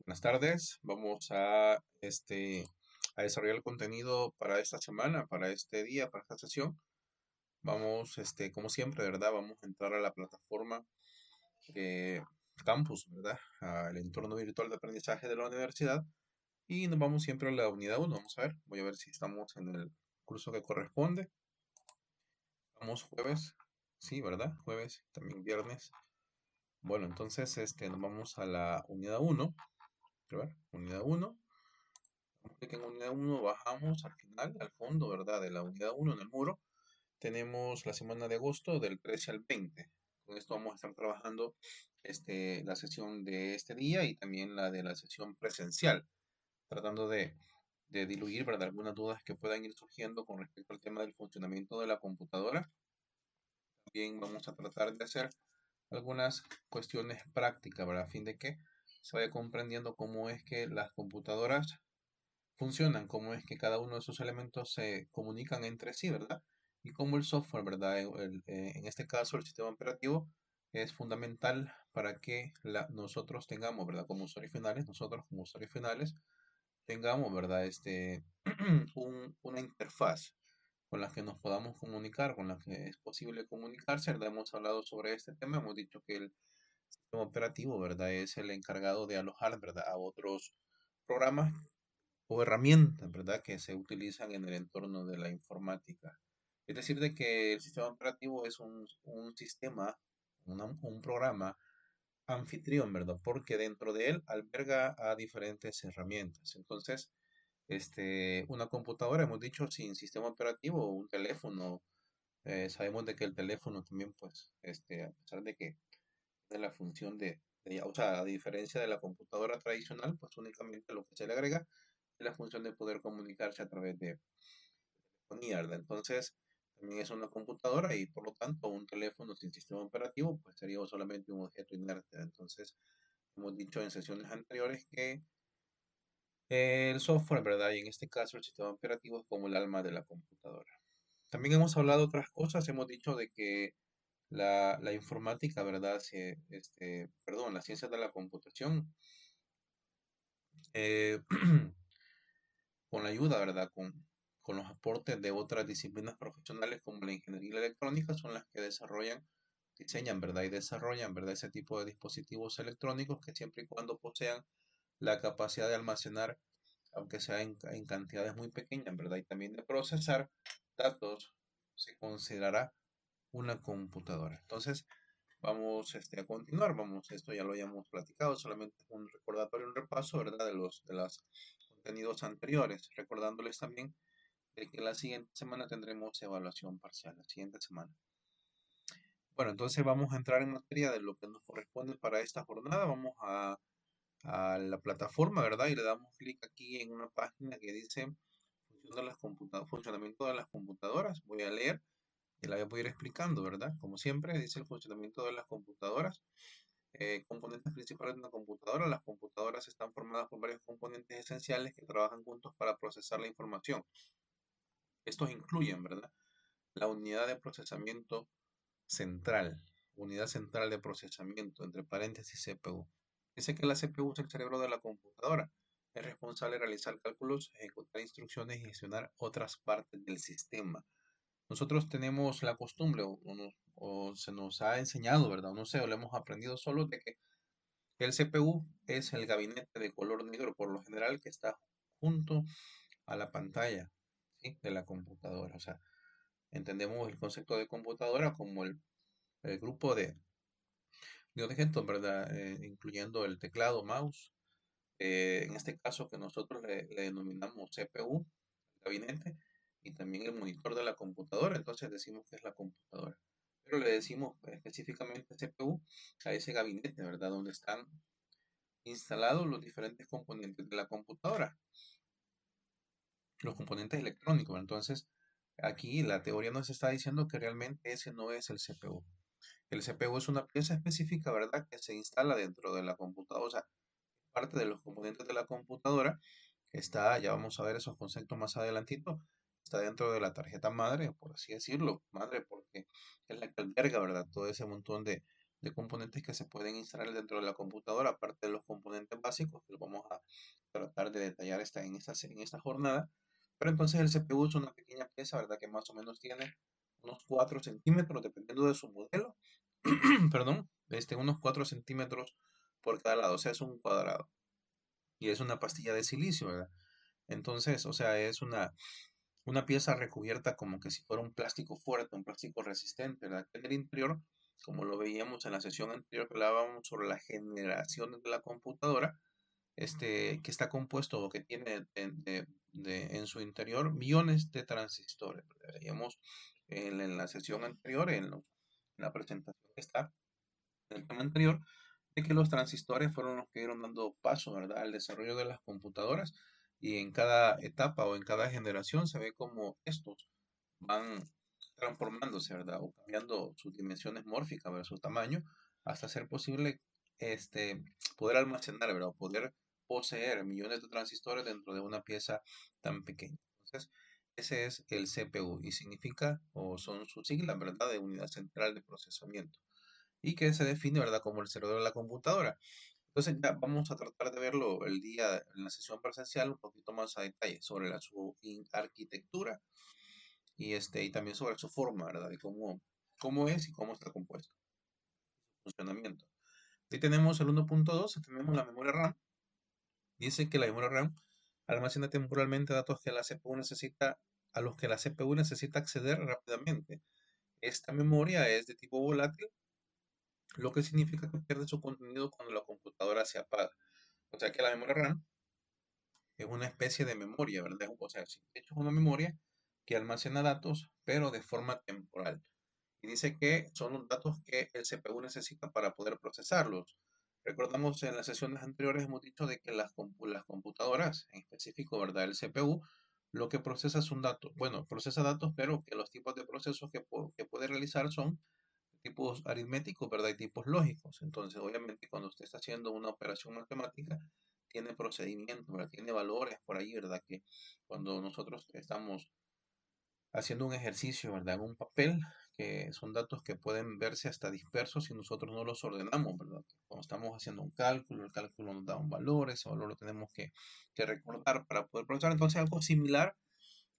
Buenas tardes, vamos a desarrollar el contenido para esta semana, para este día, para esta sesión. Vamos, como siempre, ¿verdad? Vamos a entrar a la plataforma eh, Campus, ¿verdad? Al entorno virtual de aprendizaje de la universidad y nos vamos siempre a la unidad uno. Vamos a ver, voy a ver si estamos en el curso que corresponde. Vamos jueves, sí, ¿verdad? Jueves, también viernes. Bueno, entonces, nos vamos a la unidad uno. Quiero ver, unidad uno. Clic en unidad uno, bajamos al final, al fondo, ¿verdad? De la unidad uno en el muro, tenemos la semana de agosto del 13 al 20. Con esto vamos a estar trabajando la sesión de este día y también la de la sesión presencial, tratando de diluir, ¿verdad? Algunas dudas que puedan ir surgiendo con respecto al tema del funcionamiento de la computadora. También vamos a tratar de hacer algunas cuestiones prácticas, ¿verdad? A fin de que se vaya comprendiendo cómo es que las computadoras funcionan, cómo es que cada uno de esos elementos se comunican entre sí, ¿verdad? Y cómo el software, ¿verdad? En este caso, el sistema operativo es fundamental para que nosotros tengamos, ¿verdad? Como usuarios finales, nosotros como usuarios finales, tengamos, ¿verdad? Una interfaz con la que nos podamos comunicar, con la que es posible comunicarse, ¿verdad? Hemos hablado sobre este tema, hemos dicho que el sistema operativo, ¿verdad? Es el encargado de alojar, ¿verdad? A otros programas o herramientas, ¿verdad?, que se utilizan en el entorno de la informática. Es decir, de que el sistema operativo es un sistema, un programa anfitrión, ¿verdad? Porque dentro de él alberga a diferentes herramientas. Entonces, una computadora, hemos dicho, sin sistema operativo, o un teléfono, sabemos de que el teléfono también, pues, a pesar de que tiene la función o sea, a diferencia de la computadora tradicional, pues únicamente lo que se le agrega la función de poder comunicarse a través de telefonía, ¿verdad? Entonces, también es una computadora y por lo tanto un teléfono sin sistema operativo pues sería solamente un objeto inerte. Entonces, hemos dicho en sesiones anteriores que el software, ¿verdad? Y en este caso el sistema operativo es como el alma de la computadora. También hemos hablado de otras cosas, hemos dicho de que la informática, ¿verdad? Perdón, las ciencias de la computación, eh, con la ayuda, ¿verdad? Con los aportes de otras disciplinas profesionales como la ingeniería electrónica son las que diseñan, ¿verdad? Y desarrollan, ¿verdad? Ese tipo de dispositivos electrónicos que siempre y cuando posean la capacidad de almacenar, aunque sea en cantidades muy pequeñas, ¿verdad? Y también de procesar datos, se considerará una computadora. Entonces, vamos a continuar, esto ya lo habíamos platicado, solamente un recordatorio, un repaso, ¿verdad? De los contenidos anteriores, recordándoles también de que la siguiente semana tendremos evaluación parcial, la siguiente semana. Bueno, entonces vamos a entrar en materia de lo que nos corresponde para esta jornada. Vamos a la plataforma, ¿verdad? Y le damos clic aquí en una página que dice funcionamiento de las computadoras. Voy a leer y la voy a ir explicando, ¿verdad? Como siempre, dice el funcionamiento de las computadoras. Componentes principales de una computadora. Las computadoras están formadas por varios componentes esenciales que trabajan juntos para procesar la información. Estos incluyen, ¿verdad? La unidad de procesamiento central, unidad central de procesamiento, entre paréntesis CPU. Dice que la CPU es el cerebro de la computadora. Es responsable de realizar cálculos, ejecutar instrucciones y gestionar otras partes del sistema. Nosotros tenemos la costumbre, o se nos ha enseñado, ¿verdad? O no sé, o lo hemos aprendido solo de que el CPU es el gabinete de color negro, por lo general, que está junto a la pantalla, ¿sí?, de la computadora. O sea, entendemos el concepto de computadora como el grupo de objetos, ¿verdad? Incluyendo el teclado, mouse. En este caso que nosotros le denominamos CPU, el gabinete, y también el monitor de la computadora. Entonces decimos que es la computadora. Pero le decimos específicamente CPU a ese gabinete, ¿verdad? Donde están instalados los diferentes componentes de la computadora, los componentes electrónicos. Entonces, aquí la teoría nos está diciendo que realmente ese no es el CPU. El CPU es una pieza específica, ¿verdad?, que se instala dentro de la computadora, o sea, parte de los componentes de la computadora está, ya vamos a ver esos conceptos más adelantito, está dentro de la tarjeta madre, por así decirlo, madre porque es la que alberga, ¿verdad?, todo ese montón de de componentes que se pueden instalar dentro de la computadora, aparte de los componentes básicos que los vamos a tratar de detallar en esta jornada. Pero entonces el CPU es una pequeña pieza, ¿verdad? Que más o menos tiene unos 4 centímetros, dependiendo de su modelo, perdón, unos 4 centímetros por cada lado, o sea, es un cuadrado. Y es una pastilla de silicio, ¿verdad? Entonces, o sea, es una pieza recubierta como que si fuera un plástico fuerte, un plástico resistente, ¿verdad? En el interior, como lo veíamos en la sesión anterior que hablábamos sobre las generaciones de la computadora, que está compuesto o que tiene en su interior millones de transistores, ¿verdad? Veíamos en la sesión anterior, en la presentación que está en el tema anterior, de que los transistores fueron los que dieron dando paso, ¿verdad?, al desarrollo de las computadoras, y en cada etapa o en cada generación se ve como estos van transformándose, ¿verdad?, o cambiando sus dimensiones mórficas, ¿verdad?, su tamaño, hasta ser posible este, poder almacenar, ¿verdad?, o poder poseer millones de transistores dentro de una pieza tan pequeña. Entonces, ese es el CPU y significa, o son sus siglas, ¿verdad?, de unidad central de procesamiento, y que se define, ¿verdad?, como el cerebro de la computadora. Entonces ya vamos a tratar de verlo el día en la sesión presencial un poquito más a detalle sobre su arquitectura y también sobre su forma, ¿verdad? Y cómo es y cómo está compuesto, funcionamiento. Aquí tenemos el 1.2, tenemos la memoria RAM. Dice que la memoria RAM almacena temporalmente datos que la CPU necesita, a los que la CPU necesita acceder rápidamente. Esta memoria es de tipo volátil, lo que significa que pierde su contenido cuando la computadora se apaga. O sea que la memoria RAM es una especie de memoria, ¿verdad? O sea, sí, de hecho es una memoria que almacena datos, pero de forma temporal. Y dice que son los datos que el CPU necesita para poder procesarlos. Recordamos en las sesiones anteriores hemos dicho de que las computadoras, en específico, ¿verdad? El CPU, lo que procesa es un dato. Bueno, procesa datos, pero que los tipos de procesos que puede realizar son tipos aritméticos, ¿verdad? Y tipos lógicos. Entonces, obviamente, cuando usted está haciendo una operación matemática, tiene procedimientos, ¿verdad? Tiene valores por ahí, ¿verdad? Que cuando nosotros estamos haciendo un ejercicio, ¿verdad? En un papel, que son datos que pueden verse hasta dispersos si nosotros no los ordenamos, ¿verdad? Cuando estamos haciendo un cálculo, el cálculo nos da un valor, ese valor lo tenemos que recordar para poder procesar. Entonces, algo similar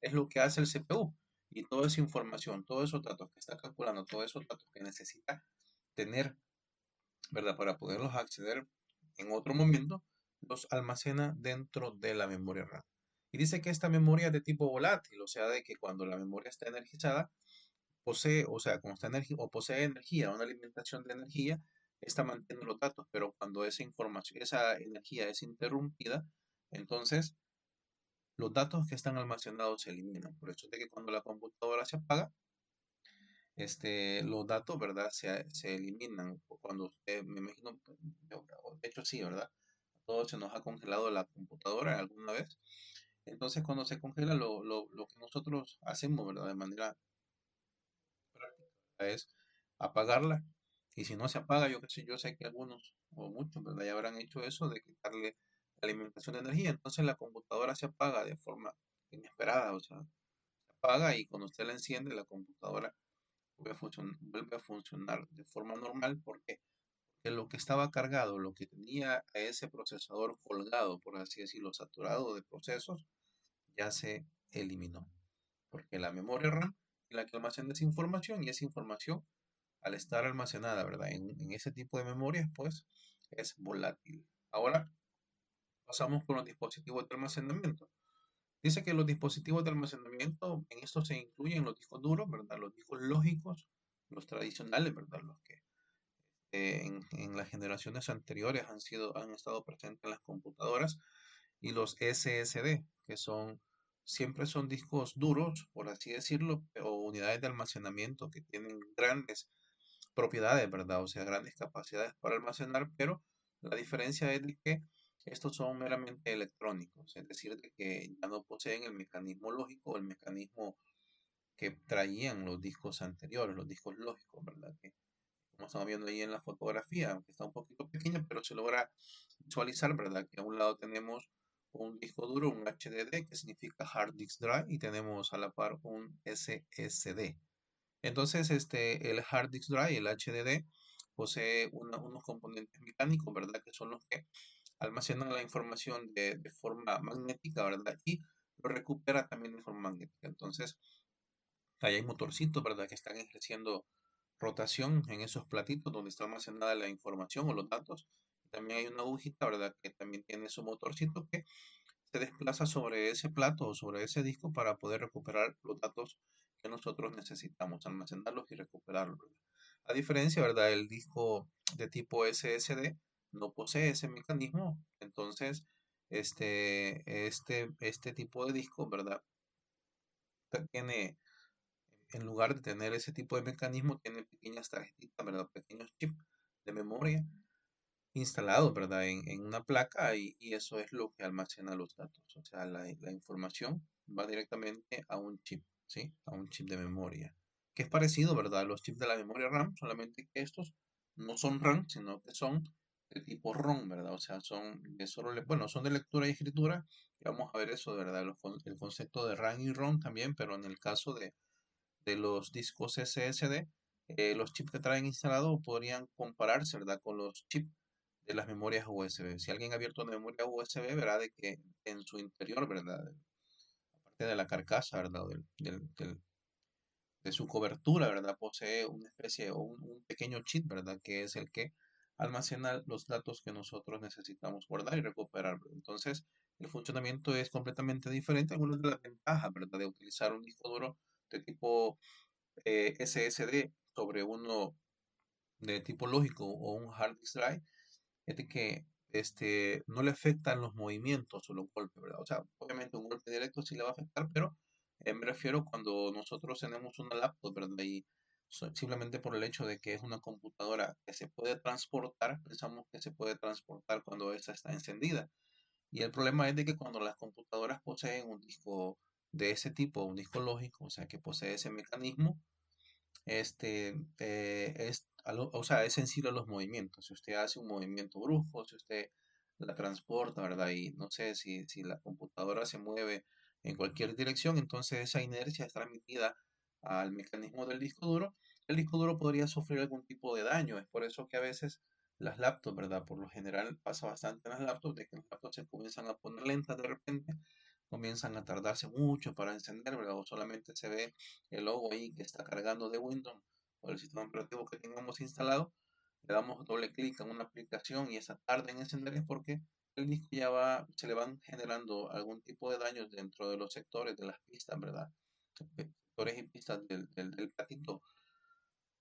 es lo que hace el CPU. Y toda esa información, todos esos datos que está calculando, todos esos datos que necesita tener, ¿verdad? Para poderlos acceder en otro momento, los almacena dentro de la memoria RAM. Y dice que esta memoria es de tipo volátil, o sea, de que cuando la memoria está energizada, posee, o sea, cuando está o posee energía, una alimentación de energía, esta mantiene los datos, pero cuando esa información, esa energía es interrumpida, entonces los datos que están almacenados se eliminan. Por eso es de que cuando la computadora se apaga, los datos, ¿verdad? Se eliminan. Cuando usted, me imagino, de hecho sí, ¿verdad? Todo se nos ha congelado la computadora alguna vez. Entonces, cuando se congela, lo que nosotros hacemos, ¿verdad? De manera práctica es apagarla. Y si no se apaga, yo qué sé, yo sé que algunos o muchos, ¿verdad? Ya habrán hecho eso de quitarle la alimentación de energía. Entonces la computadora se apaga de forma inesperada, o sea, se apaga y cuando usted la enciende, la computadora vuelve a funcionar de forma normal. ¿Por qué? Porque lo que estaba cargado, lo que tenía a ese procesador colgado, por así decirlo, saturado de procesos, ya se eliminó. Porque la memoria RAM es la que almacena esa información y esa información, al estar almacenada, ¿verdad? En ese tipo de memorias, pues es volátil. Ahora pasamos con los dispositivos de almacenamiento. Dice que los dispositivos de almacenamiento, en esto se incluyen los discos duros, ¿verdad? Los discos lógicos, los tradicionales, ¿verdad? Los que en las generaciones anteriores han estado presentes en las computadoras, y los SSD, que siempre son discos duros, por así decirlo, pero unidades de almacenamiento que tienen grandes propiedades, ¿verdad? O sea, grandes capacidades para almacenar, pero la diferencia es de que estos son meramente electrónicos, es decir, de que ya no poseen el mecanismo lógico, el mecanismo que traían los discos anteriores, los discos lógicos, ¿verdad? Que como estamos viendo ahí en la fotografía, aunque está un poquito pequeña, pero se logra visualizar, ¿verdad? Que a un lado tenemos un disco duro, un HDD, que significa Hard Disk Drive, y tenemos a la par un SSD. Entonces, el Hard Disk Drive, el HDD, posee unos componentes mecánicos, ¿verdad? Que son los que almacenan la información de forma magnética, ¿verdad? Y lo recupera también de forma magnética. Entonces, ahí hay motorcitos, ¿verdad? Que están ejerciendo rotación en esos platitos donde está almacenada la información o los datos. También hay una agujita, ¿verdad? Que también tiene su motorcito que se desplaza sobre ese plato o sobre ese disco para poder recuperar los datos que nosotros necesitamos, almacenarlos y recuperarlos, ¿verdad? A diferencia, ¿verdad? El disco de tipo SSD no posee ese mecanismo, entonces este tipo de disco, ¿verdad? Tiene, en lugar de tener ese tipo de mecanismo, tiene pequeñas tarjetitas, ¿verdad? Pequeños chips de memoria instalados, ¿verdad? En una placa y eso es lo que almacena los datos. O sea, la información va directamente a un chip, ¿sí? A un chip de memoria. Que es parecido, ¿verdad? A los chips de la memoria RAM, solamente que estos no son RAM, sino que son de tipo ROM, ¿verdad? O sea, son de solo, bueno, son de lectura y escritura. Y vamos a ver eso, ¿verdad? El concepto de RAM y ROM también, pero en el caso de los discos SSD, los chips que traen instalado podrían compararse, ¿verdad? Con los chips de las memorias USB. Si alguien ha abierto una memoria USB, verá de que en su interior, ¿verdad? Aparte de la carcasa, ¿verdad? De su cobertura, ¿verdad? Posee una especie o un pequeño chip, ¿verdad? Que es el que almacena los datos que nosotros necesitamos guardar y recuperar, ¿verdad? Entonces, el funcionamiento es completamente diferente. Algunas de las ventajas, ¿verdad? De utilizar un disco duro de tipo SSD sobre uno de tipo lógico o un hard disk drive es de que no le afectan los movimientos o los golpes, ¿verdad? O sea, obviamente un golpe directo sí le va a afectar, pero me refiero cuando nosotros tenemos una laptop, ¿verdad? Y simplemente por el hecho de que es una computadora que se puede transportar, pensamos que se puede transportar cuando esta está encendida. Y el problema es de que cuando las computadoras poseen un disco de ese tipo, un disco lógico, o sea, que posee ese mecanismo, o sea, es sensible a los movimientos. Si usted hace un movimiento brusco, si usted la transporta, ¿verdad? Y no sé si la computadora se mueve en cualquier dirección, entonces esa inercia es transmitida al mecanismo del disco duro. El disco duro podría sufrir algún tipo de daño. Es por eso que a veces las laptops, ¿verdad? Por lo general pasa bastante en las laptops, de que las laptops se comienzan a poner lentas de repente, comienzan a tardarse mucho para encender, ¿verdad? O solamente se ve el logo ahí que está cargando de Windows o el sistema operativo que tengamos instalado, le damos doble clic en una aplicación y esa tarda en encender es porque el disco ya va, se le van generando algún tipo de daños dentro de los sectores de las pistas, ¿verdad? Sectores y pistas del platito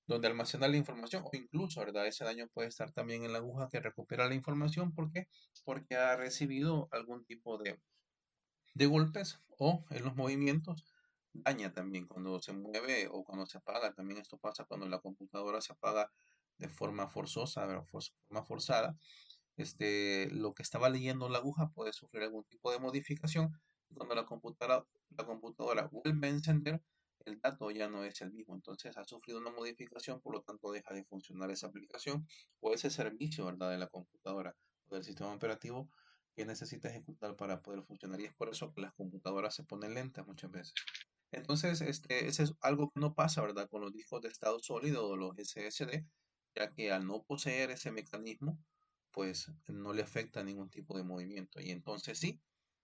donde almacena la información o incluso, ¿verdad? Ese daño puede estar también en la aguja que recupera la información. ¿Por qué? Porque ha recibido algún tipo de golpes o en los movimientos daña también cuando se mueve o cuando se apaga. También esto pasa cuando la computadora se apaga de forma forzosa, de forma forzada. Lo que estaba leyendo la aguja puede sufrir algún tipo de modificación y cuando la computadora vuelve a encender, el dato ya no es el mismo. Entonces ha sufrido una modificación, por lo tanto deja de funcionar esa aplicación o ese servicio, ¿verdad? De la computadora o del sistema operativo que necesita ejecutar para poder funcionar. Y es por eso que las computadoras se ponen lentas muchas veces. Entonces, ese es algo que no pasa, ¿verdad? Con los discos de estado sólido o los SSD, ya que al no poseer ese mecanismo, pues no le afecta ningún tipo de movimiento. Y entonces sí,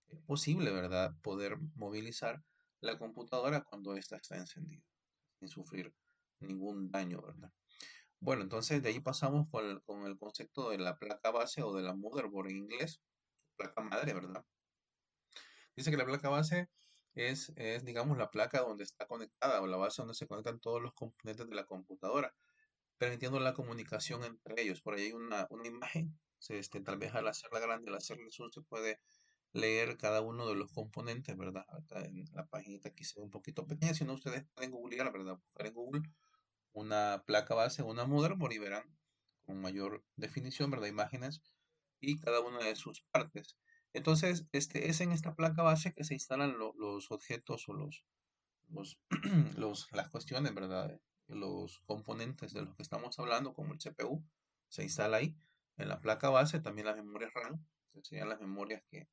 es posible, ¿verdad? Poder movilizar la computadora cuando ésta está encendida, sin sufrir ningún daño, ¿verdad? Bueno, entonces de ahí pasamos con el concepto de la placa base o de la motherboard en inglés, placa madre, ¿verdad? Dice que la placa base digamos, la placa donde está conectada o la base donde se conectan todos los componentes de la computadora, permitiendo la comunicación entre ellos. Por ahí hay una imagen, tal vez al hacerla grande, al hacerla zoom, se puede leer cada uno de los componentes, ¿verdad? Acá en la paginita aquí se ve un poquito pequeña, si no ustedes pueden googlear, ¿verdad? Buscar en Google una placa base, una motherboard y verán con mayor definición, ¿verdad? Imágenes y cada una de sus partes. Entonces, es en esta placa base que se instalan los objetos o los, las cuestiones, ¿verdad? Los componentes de los que estamos hablando, como el CPU, se instala ahí. En la placa base también las memorias RAM, que serían las memorias que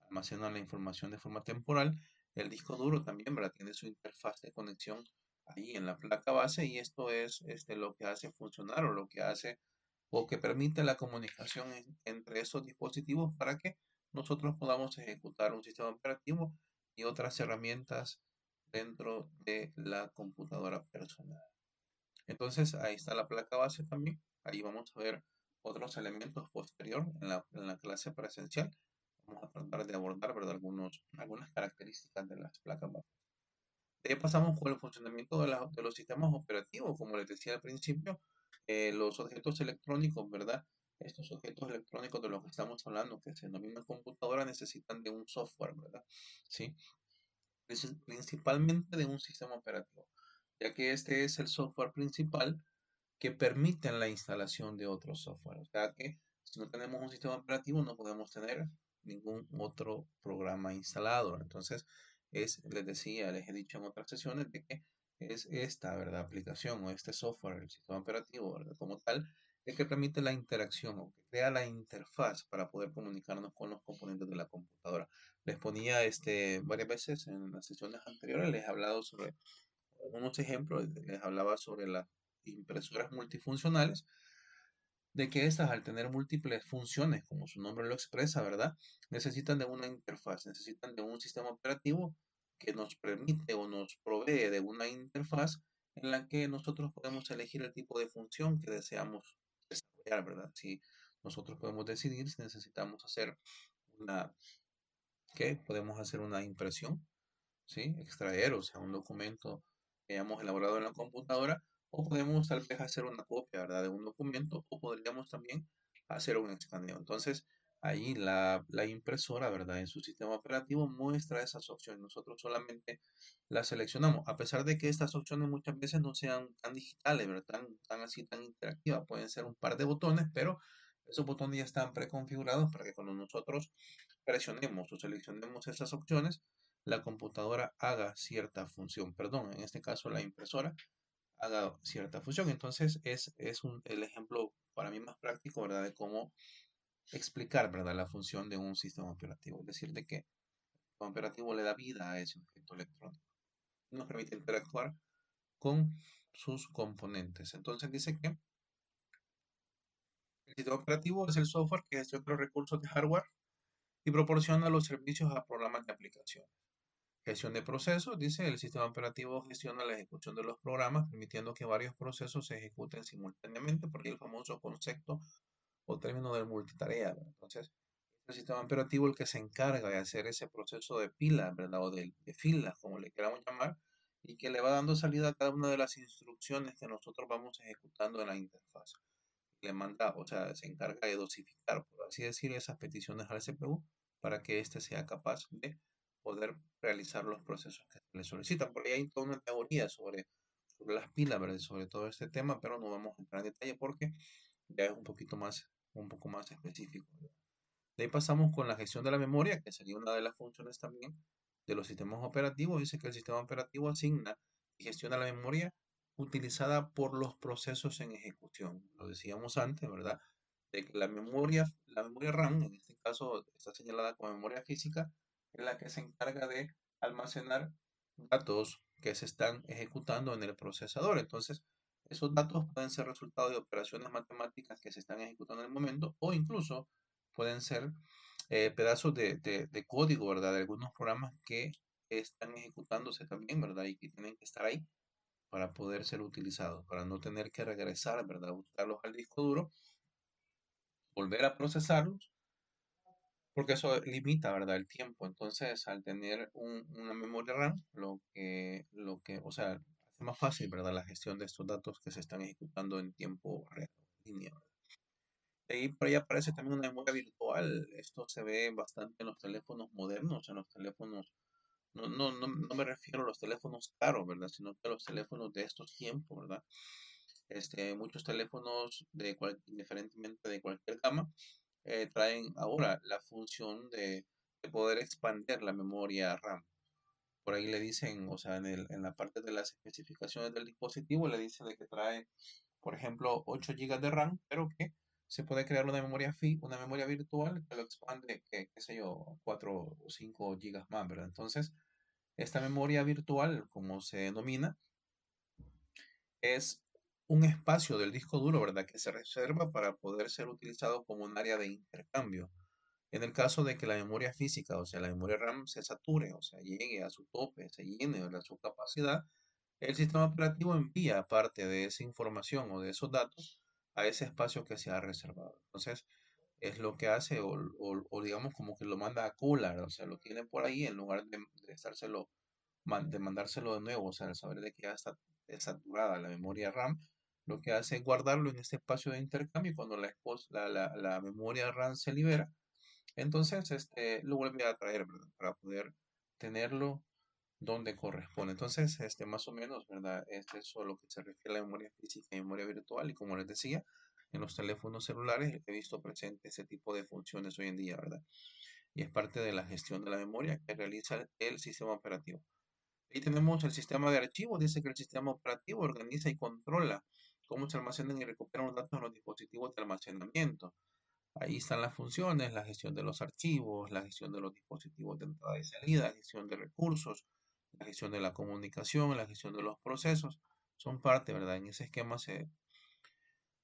almacenan la información de forma temporal. El disco duro también, ¿verdad? Tiene su interfaz de conexión ahí en la placa base y esto es lo que hace funcionar o lo que hace o que permite la comunicación entre esos dispositivos para que nosotros podamos ejecutar un sistema operativo y otras herramientas dentro de la computadora personal. Entonces ahí está la placa base también. Ahí vamos a ver otros elementos posterior en la clase presencial. Vamos a tratar de abordar, ¿verdad? Algunas características de las placas base. De ahí pasamos con el funcionamiento de los sistemas operativos. Como les decía al principio, los objetos electrónicos, ¿verdad? Estos objetos electrónicos de los que estamos hablando, que se denominan computadoras, necesitan de un software, ¿verdad? Sí, principalmente de un sistema operativo, ya que este es el software principal que permiten la instalación de otro software. O sea que si no tenemos un sistema operativo no podemos tener ningún otro programa instalado. Entonces, les decía, les he dicho en otras sesiones de que es esta, ¿verdad? Aplicación o este software, el sistema operativo, ¿verdad? Como tal, el que permite la interacción o que crea la interfaz para poder comunicarnos con los componentes de la computadora. Les ponía varias veces en las sesiones anteriores, les he hablado sobre unos ejemplos, les hablaba sobre las impresoras multifuncionales, de que estas al tener múltiples funciones, como su nombre lo expresa, ¿verdad? Necesitan de una interfaz, necesitan de un sistema operativo que nos permite o nos provee de una interfaz en la que nosotros podemos elegir el tipo de función que deseamos desarrollar, ¿verdad? Si nosotros podemos decidir si necesitamos hacer una, ¿qué? Podemos hacer una impresión, ¿sí? Extraer, o sea, un documento que hayamos elaborado en la computadora, o podemos tal vez hacer una copia, ¿verdad? De un documento, o podríamos también hacer un escaneo. Entonces, ahí la impresora, ¿verdad? En su sistema operativo muestra esas opciones. Nosotros solamente las seleccionamos, a pesar de que estas opciones muchas veces no sean tan digitales, ¿verdad? Tan así, tan interactivas. Pueden ser un par de botones, pero esos botones ya están preconfigurados para que cuando nosotros presionemos o seleccionemos esas opciones, la computadora haga cierta función, perdón, en este caso la impresora haga cierta función. Entonces el ejemplo para mí más práctico, ¿verdad? De cómo explicar, ¿verdad? La función de un sistema operativo. Es decir, de que el sistema operativo le da vida a ese objeto electrónico y nos permite interactuar con sus componentes. Entonces dice que el sistema operativo es el software que gestiona los recursos de hardware y proporciona los servicios a programas de aplicación. Gestión de procesos, dice, el sistema operativo gestiona la ejecución de los programas, permitiendo que varios procesos se ejecuten simultáneamente, por ahí el famoso concepto o término de multitarea, ¿verdad? Entonces, el sistema operativo el que se encarga de hacer ese proceso de pila, ¿verdad? O de filas, como le queramos llamar, y que le va dando salida a cada una de las instrucciones que nosotros vamos ejecutando en la interfaz. Le manda, o sea, se encarga de dosificar, por así decir, esas peticiones al CPU para que éste sea capaz de poder realizar los procesos que se le solicitan. Por ahí hay toda una teoría sobre las pilas, ¿verdad? Sobre todo este tema, pero no vamos a entrar en detalle porque ya es un poco más específico, ¿verdad? De ahí pasamos con la gestión de la memoria, que sería una de las funciones también de los sistemas operativos. Dice que el sistema operativo asigna y gestiona la memoria utilizada por los procesos en ejecución. Lo decíamos antes, ¿verdad? De que la memoria RAM, en este caso está señalada como memoria física, es la que se encarga de almacenar datos que se están ejecutando en el procesador. Entonces, esos datos pueden ser resultado de operaciones matemáticas que se están ejecutando en el momento o incluso pueden ser pedazos de código, ¿verdad? De algunos programas que están ejecutándose también, ¿verdad? Y que tienen que estar ahí para poder ser utilizados, para no tener que regresar, ¿verdad? Buscarlos al disco duro, volver a procesarlos, porque eso limita, ¿verdad? El tiempo. Entonces, al tener una memoria RAM, o sea, hace más fácil, ¿verdad? La gestión de estos datos que se están ejecutando en tiempo real, en línea, ¿verdad? De ahí por ahí aparece también una memoria virtual. Esto se ve bastante en los teléfonos modernos, en los teléfonos. No me refiero a los teléfonos caros, ¿verdad? Sino que a los teléfonos de estos tiempos, ¿verdad? Muchos teléfonos indiferentemente de cualquier gama, traen ahora la función de poder expandir la memoria RAM. Por ahí le dicen, o sea, en la parte de las especificaciones del dispositivo le dicen de que trae, por ejemplo, 8 gigas de RAM, pero que se puede crear una memoria virtual que lo expande, qué sé yo, 4 o 5 gigas más, ¿verdad? Entonces, esta memoria virtual, como se denomina, es un espacio del disco duro, ¿verdad? Que se reserva para poder ser utilizado como un área de intercambio. En el caso de que la memoria física, o sea, la memoria RAM se sature, o sea, llegue a su tope, se llene, ¿verdad? Su capacidad, el sistema operativo envía parte de esa información o de esos datos a ese espacio que se ha reservado. Entonces, es lo que hace, o digamos como que lo manda a coolar, o sea, lo tiene por ahí en lugar de estárselo, de mandárselo de nuevo, o sea, al saber de que ya está saturada la memoria RAM, lo que hace es guardarlo en este espacio de intercambio y cuando la memoria RAM se libera, entonces lo vuelve a traer, ¿verdad? Para poder tenerlo donde corresponde. Entonces, más o menos, ¿verdad? Eso a lo que se refiere a la memoria física y memoria virtual. Y como les decía, en los teléfonos celulares he visto presente ese tipo de funciones hoy en día, ¿verdad? Y es parte de la gestión de la memoria que realiza el sistema operativo. Y tenemos el sistema de archivos. Dice que el sistema operativo organiza y controla cómo se almacenan y recuperan los datos en los dispositivos de almacenamiento. Ahí están las funciones, la gestión de los archivos, la gestión de los dispositivos de entrada y salida, la gestión de recursos, la gestión de la comunicación, la gestión de los procesos. Son parte, ¿verdad? En ese esquema se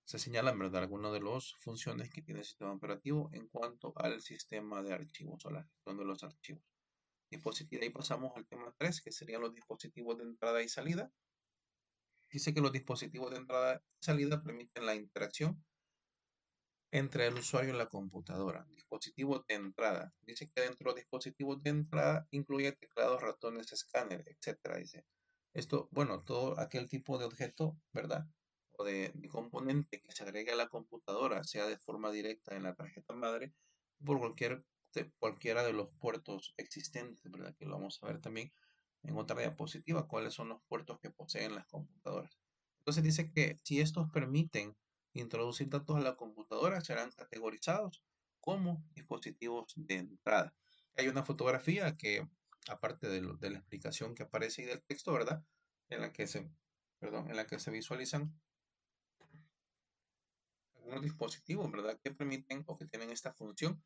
señalan, ¿verdad? Algunas de las funciones que tiene el sistema operativo en cuanto al sistema de archivos o la gestión de los archivos. Dispositivos, ahí pasamos al tema 3, que serían los dispositivos de entrada y salida. Dice que los dispositivos de entrada y salida permiten la interacción entre el usuario y la computadora. Dispositivos de entrada. Dice que dentro de los dispositivos de entrada incluye teclados, ratones, escáner, etcétera. Dice. Esto, bueno, todo aquel tipo de objeto, ¿verdad? O de componente que se agregue a la computadora, sea de forma directa en la tarjeta madre, por cualquiera de los puertos existentes, ¿verdad? Que lo vamos a ver también en otra diapositiva, cuáles son los puertos que poseen las computadoras. Entonces dice que si estos permiten introducir datos a la computadora, serán categorizados como dispositivos de entrada. Hay una fotografía que, aparte de la explicación que aparece ahí del texto, ¿verdad? En la que perdón, en la que se visualizan algunos dispositivos, ¿verdad? Que permiten o que tienen esta función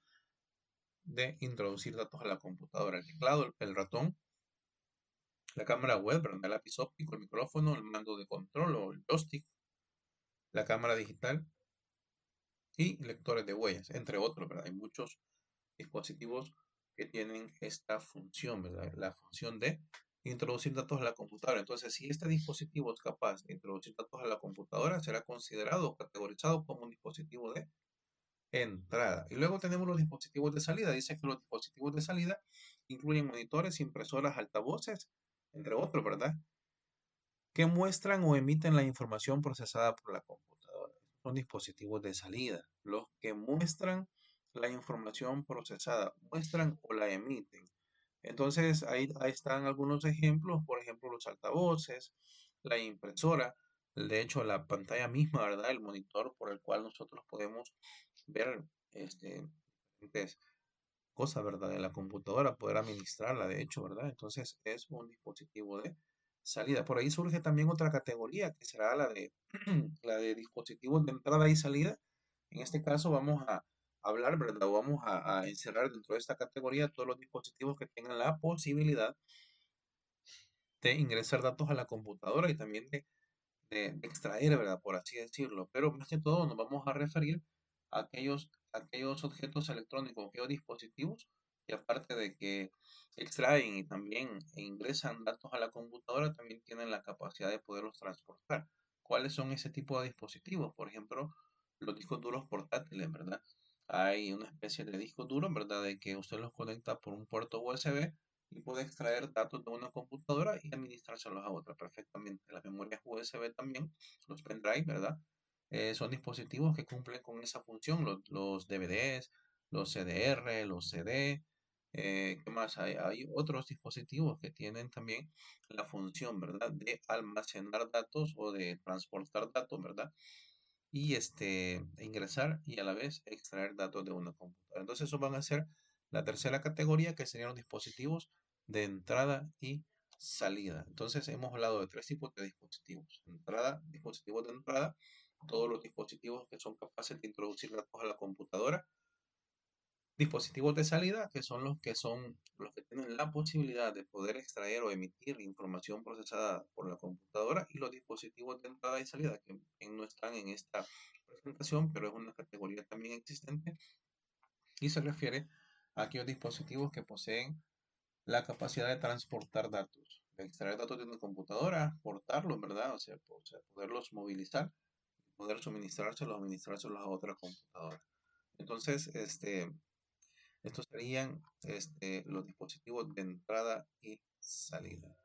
de introducir datos a la computadora. El teclado, el ratón, la cámara web, ¿verdad? El lápiz óptico, el micrófono, el mando de control o el joystick, la cámara digital y lectores de huellas, entre otros, ¿verdad? Hay muchos dispositivos que tienen esta función, ¿verdad? La función de introducir datos a la computadora. Entonces, si este dispositivo es capaz de introducir datos a la computadora, será considerado o categorizado como un dispositivo de entrada. Y luego tenemos los dispositivos de salida. Dice que los dispositivos de salida incluyen monitores, impresoras, altavoces, entre otros, ¿verdad? Que muestran o emiten la información procesada por la computadora. Son dispositivos de salida, los que muestran la información procesada, muestran o la emiten. Entonces, ahí están algunos ejemplos, por ejemplo, los altavoces, la impresora, de hecho, la pantalla misma, ¿verdad? El monitor por el cual nosotros podemos ver diferentes cosas, ¿verdad? De la computadora, poder administrarla, de hecho, ¿verdad? Entonces, es un dispositivo de salida. Por ahí surge también otra categoría, que será la de, la de dispositivos de entrada y salida. En este caso, vamos a hablar, ¿verdad? O vamos a encerrar dentro de esta categoría todos los dispositivos que tengan la posibilidad de ingresar datos a la computadora y también de extraer, ¿verdad? Por así decirlo. Pero más que todo nos vamos a referir a aquellos objetos electrónicos, aquellos dispositivos que aparte de que extraen y también ingresan datos a la computadora, también tienen la capacidad de poderlos transportar. ¿Cuáles son ese tipo de dispositivos? Por ejemplo, los discos duros portátiles, ¿verdad? Hay una especie de disco duro, ¿verdad? De que usted los conecta por un puerto USB y puede extraer datos de una computadora y administrárselos a otra perfectamente. Las memorias USB también, los pendrive, ¿verdad? Son dispositivos que cumplen con esa función, los DVDs, los CDR, los CD. ¿Qué más hay? Hay otros dispositivos que tienen también la función, ¿verdad? De almacenar datos o de transportar datos, ¿verdad? Y ingresar y a la vez extraer datos de una computadora. Entonces, esos van a ser la tercera categoría, que serían los dispositivos de entrada y salida. Entonces, hemos hablado de tres tipos de dispositivos. Entrada, dispositivos de entrada, todos los dispositivos que son capaces de introducir datos a la computadora. Dispositivos de salida, que son los que tienen la posibilidad de poder extraer o emitir información procesada por la computadora, y los dispositivos de entrada y salida, que no están en esta presentación, pero es una categoría también existente y se refiere a aquellos dispositivos que poseen la capacidad de transportar datos, de extraer datos de una computadora, portarlos, ¿verdad? O sea, poderlos movilizar, poder suministrárselos a otra computadora. Entonces, estos serían los dispositivos de entrada y salida.